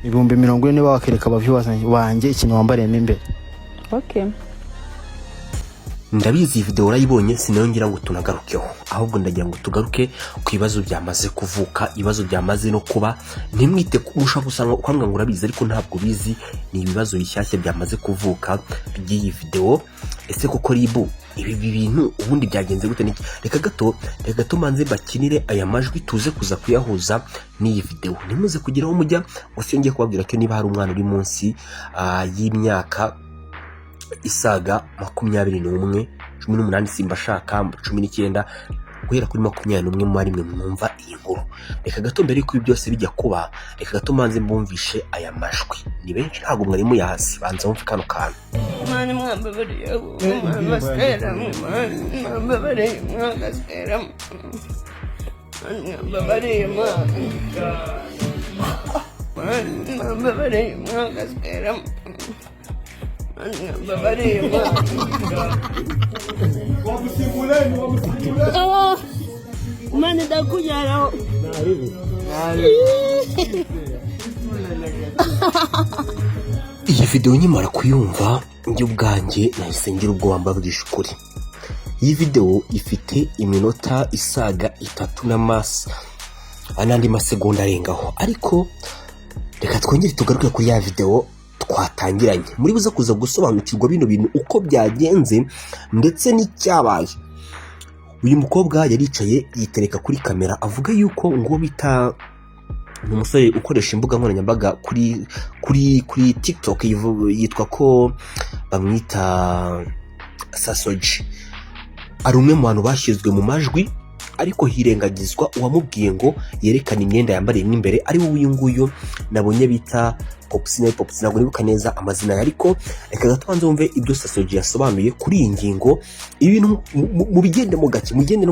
ibihumbi 40 bakereka abavyo banjye ikintu wambariyemo imbere. Okay. Ndabizi video urayibonye sinongera ngo tunagarukeho, ahubwo ndagira ngo tugaruke ku bibazo byamaze kuvuka, ibibazo byamaze no kuba. Ntimwite kumusha gusanga kwanga ngo urabizi ariko ntabwo bizi, ni ibibazo bishyashya byamaze kuvuka by'iyi video. Ese koko ribu ibi bintu ubundi byagenze gute? Reka gato manze bakinire aya majwi tuze kuza kuyahuza n'iyi video. Nimuze kugeraho mujya usiyongeye kubabwira ko niba hari umwana uri munsi y'imyaka isaga 21, 18 simba shaka 19 guhera kuri 21 muri mwe mwumva iyi nkuru. Reka gato mbere ko byose bijya kuba, reka gato manze mbumvishe aya majwi. Ni benshi ntago mwari muyahasi, banza mumve kano kana. Mani mwambabariye mwambasera mwambabariye mwagasera mwambabariye mwambabariye mwagasera mani dakujaraho Iyi video nyimara kuyumva njye ubwanjye nahise ngira ubwo mbabwisha ukuri. Iyi video ifite iminota isaga 3 n'amasa anandi masegonda arengaho, ariko reka twongere tugaruke kuri ya video twatangiranye. Muri buza kuza gusobanukirwa bino bintu uko byagenze ndetse n'icyabaye. Uyu mukobwa yaricaye yitereka kuri kamera avuga yuko ngo bita umusore ukoresha imbuga nkoranyambaga kuri TikTok yitwa ko bamwita Sasoji. Ari umwe mu bantu bashyizwe mu majwi, ariko hirengagizwa uwamubwiye ngo yerekana imyenda yambariye imbere ari wowe uyu nguyu nabonye bita Popsina ntabwo nibuka neza amazina, ariko reka gatwanze wumve ibyo Sasoji yasobanuye kuri iyi ngingo. Ibintu mu bigende mu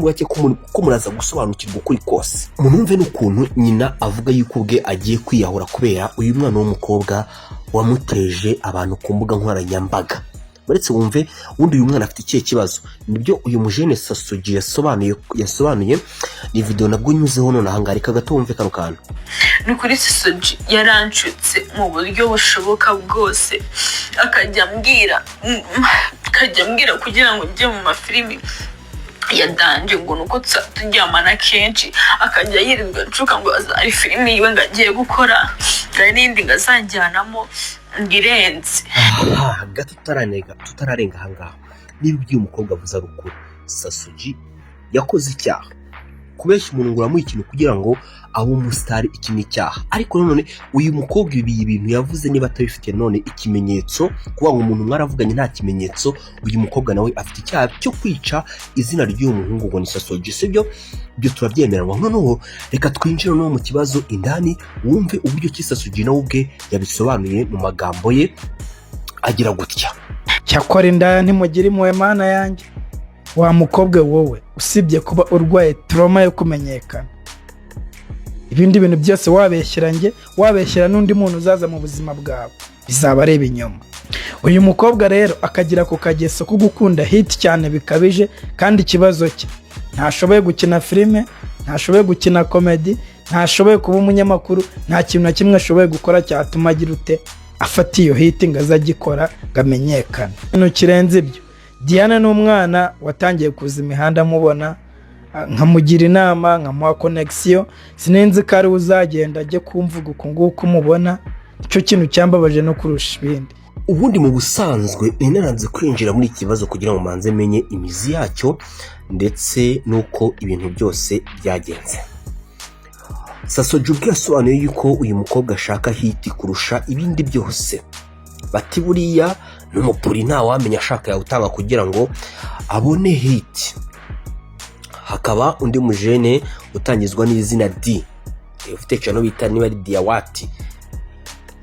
gake ko muraza gusobanukirwa ukuri kose. Munumve n'ukuntu nyina avuga yuko ubwe agiye kwiyahura kubera uyu mwana w'umukobwa wamuteje abantu ku mbuga nkoranyambaga. Baretse wumve undi uyu mwana afite ikihe kibazo. Nibyo uyu mujene Sasoji yasobanuye. Ni video nabwo nyuzeho none ahangarika gato wumve kano kantu. Nukuri Sasoji yaranshutse mu buryo bushoboka bwose, akajya mbwira kugira ngo njye mu mafilimi ya danje ngo nuko turyamana kenshi, akajya yirirwa ncuka ngo ari filimi yiwe ngagiye gukora kandi n'indi ngazanjyanamo ngirenze. Gato tutararenga ahangaha, niba ugiye umukobwa avuza rukuru, Sasoji yakoze icyaha. Kubeshya umuntu ngo uramuha ikintu kugira ngo abe umusitari, iki ni icyaha. Ariko none uyu mukobwa ibi bintu yavuze niba atabifite none ikimenyetso, kuba ngo umuntu mwaravuganye nta kimenyetso, uyu mukobwa nawe afite icyaha cyo kwica izina ry'uyu muhungu ngo ni Sasoji, sibyo? Byo turabyemeranwa. Noneho reka twinjire no mu kibazo indani wumve uburyo ki Sasoji nawe ubwe yabisobanuye mu magambo ye agira gutya. Cyakora indaya ntimugira impuhwe mana yanjye. Wa mukobwa wowe usibye kuba urwaye trauma yo kumenyekana, ibindi bintu byose wabeshyira n'undi muntu uzaza mu buzima bwawe bizaba areba inyuma. Uyu mukobwa rero akagira ku kageso ko gukunda hit cyane bikabije, kandi ikibazo cye ntashoboye gukina filime, ntashoboye gukina comedy, ntashoboye kuba umunyamakuru, nta kintu na kimwe ashoboye gukora cyatuma agira ute afata iyo hit ngo azagikora gamenyekana. Ibintu kirenze ibyo, Diana n'umwana watangiye kuza imihanda mubona, nkamugira inama, nkamuha connection, sinenze ko ari uzagenda ajye kumvuga uko nguko mubona. Icyo kintu cyambabaje no kurusha ibindi. Ubundi mu busanzwe inaranze kwinjira muri ikibazo kugira ngo manze menye imizi yacyo ndetse nuko ibintu byose byagenze. Sasoji ubwe yasobanuye yuko uyu mukobwa ashaka hiti kurusha ibindi byose. Bati buriya n'umupuri nta wamenya ashaka yawutanga kugira ngo abone hiti. Hakaba undi mujene utangizwa n'izina D, ufite cyano bita niba ari Diawati.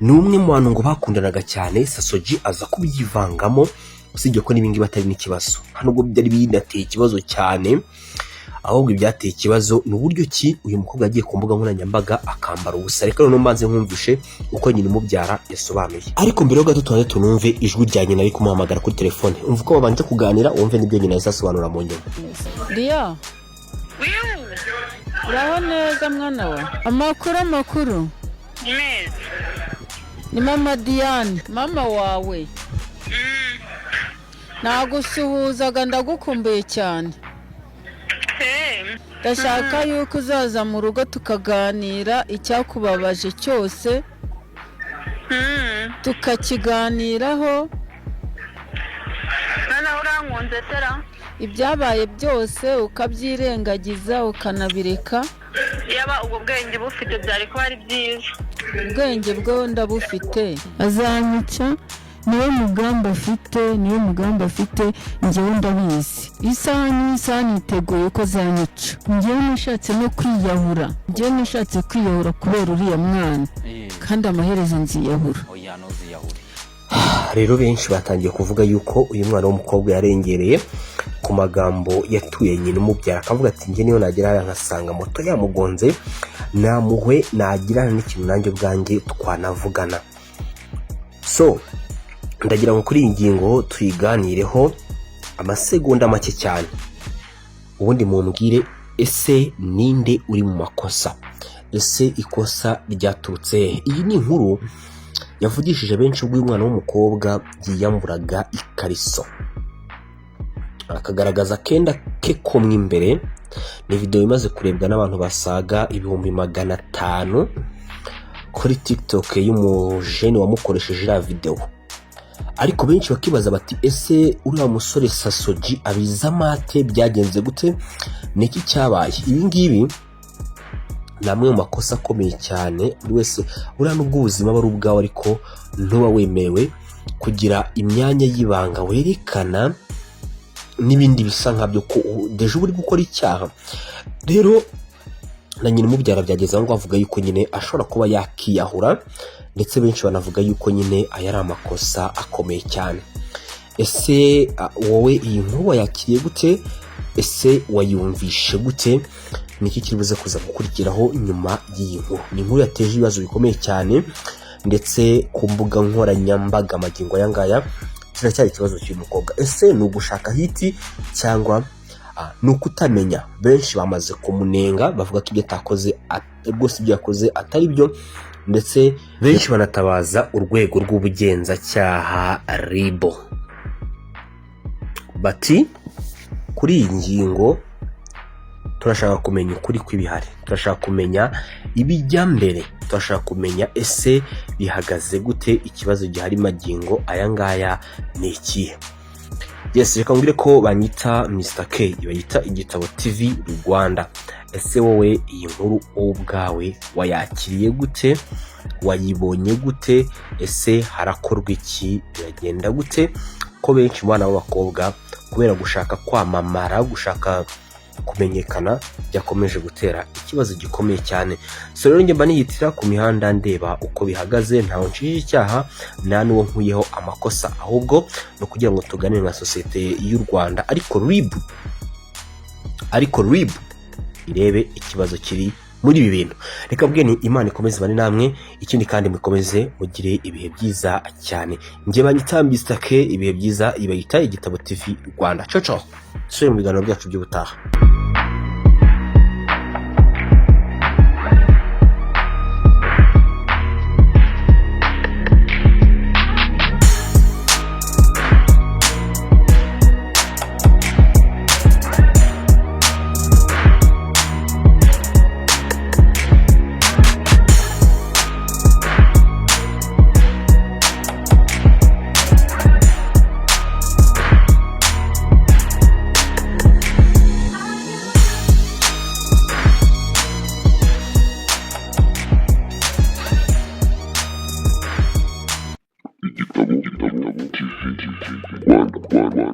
Numwe mu bantu ngo bakundanaga cyane, Sasoji aza kubyivangamo, usibye ko nibingi batari n'ikibazo. Hano ubwo byari binateye ikibazo cyane, ahubwo ibyateye ikibazo n'uburyo ki uyu mukobwa agiye ku mbuga nkoranyambaga akambara ubusa. Reka none mbanze nkumvishe uko nyine umubyara yasobanuye. Ariko mbere yo gato tubanze tunumve ijwi rya nyina ari kumuhamagara kuri telefone, umva uko babanje kuganira, wumve n'ibyo nyina yasobanura mu nyuma. Dia, uraho neza mwana we? Amakuru neza. Ni mama Diane, mama wawe. Nagusuhuzaga ndagukumbuye cyane. Ndashaka yuko uzaza mu rugo tukaganira icyakubabaje cyose. Tukakiganiraho. Nana urankunze tera? Ibyabaye byose ukabyirengagiza ukanabireka. Yaba ubwo bwenge bufite byari kuba ari byiza. Ubwenge bwo ndabufite. Azanyica. Niwe mugambi afite njyewe ndabizi. Isaha n'isaha niteguye ko zanyica. Njyewe nishatse no kwiyahura. Kubera uriya mwana. Kandi amaherezo nziyahura. Rero benshi batangiye kuvuga yuko uyu mwana w'umukobwa yarengereye ku magambo yatuye nyine umubyara, akavuga ati njye niyo nagira hariya nkasanga moto yamugonze namuhwe nagirana n'ikintu nanjye bwanjye twanavugana. So ndagira ngo kuri iyi ngingo tuyiganireho amasegonda make cyane, ubundi mumbwire ese ninde uri mu makosa, ese ikosa ryaturutse he? Iyi ni inkuru yavugishije benshi ubwo uyu mwana w'umukobwa yiyamburaga ikariso akagaragaza akenda ke ko mu imbere. Ni video imaze kurebwa n'abantu basaga 500 kuri TikTok y'umujene wamukoresheje iriya video. Ariko benshi bakibaza bati ese uriya musore Sasoji abiza mate, byagenze gute, niki cyabaye? Ibi ngibi namwe mu makosa akomeye cyane buri wese uriya n'ubwo ubuzima bari ubwawe, ariko ntuba wemewe kugira imyanya y'ibanga werekana n'ibindi bisa nkabyo ko deje uri gukora icyaha. Rero na nyine umubyara byageze ngo avuga yuko nyine ashobora kuba yakiyahura, ndetse benshi banavuga yuko nyine aya ari amakosa akomeye cyane. Ese wowe iyi nkuru wayakiriye gute? Ese wayumvishe gute? Niki kiribuze kuza gukurikiraho nyuma y'iyi nkuru? Ni inkuru yateje ibibazo bikomeye cyane, ndetse ku mbuga nkoranyambaga magingo yangaya kiracyari ikibazo cy'uyu mukobwa. Ese ni ugushaka hiti cyangwa ni ukutamenya? Benshi bamaze kumunenga bavuga ko ibyo atakoze rwose ibyo yakoze atari byo, ndetse benshi banatabaza urwego rw'ubugenzacyaha RIB. Bati kuri iyi ngingo turashaka kumenya ukuri kw'ibihari, turashaka kumenya ibijya mbere, turashaka kumenya ese bihagaze gute, ikibazo gihari magingo aya ngaya ni ikihe? Yes, reka ngire ko banyita Mr K, bayita Igitabo TV Rwanda. Ese wowe iyi nkuru ubwawe wayakiriye gute? Wayibonye gute? Ese harakorwa iki? Biragenda gute? Ko benshi mu bana b'abakobwa kubera gushaka kwamamara, gushaka kumenyekana, byakomeje gutera ikibazo gikomeye cyane. So rero njye mba niyitira ku mihanda ndeba uko bihagaze, ntawe nshije icyaha, nta n'uwo nkuyeho amakosa, ahubwo no kugira ngo tuganire na sosiyete y'u Rwanda, ariko RIB irebe ikibazo kiri muri ibi bintu. Reka bwe ni Imana ikomeze bane namwe, ikindi kandi mukomeze mugire ibihe byiza cyane. Njye banyita Mr K, ibihe byiza ibayita Igitabo TV Rwanda. Ciao so mu biganiro byacu by'ubutaha. Igitabo TV Rwanda.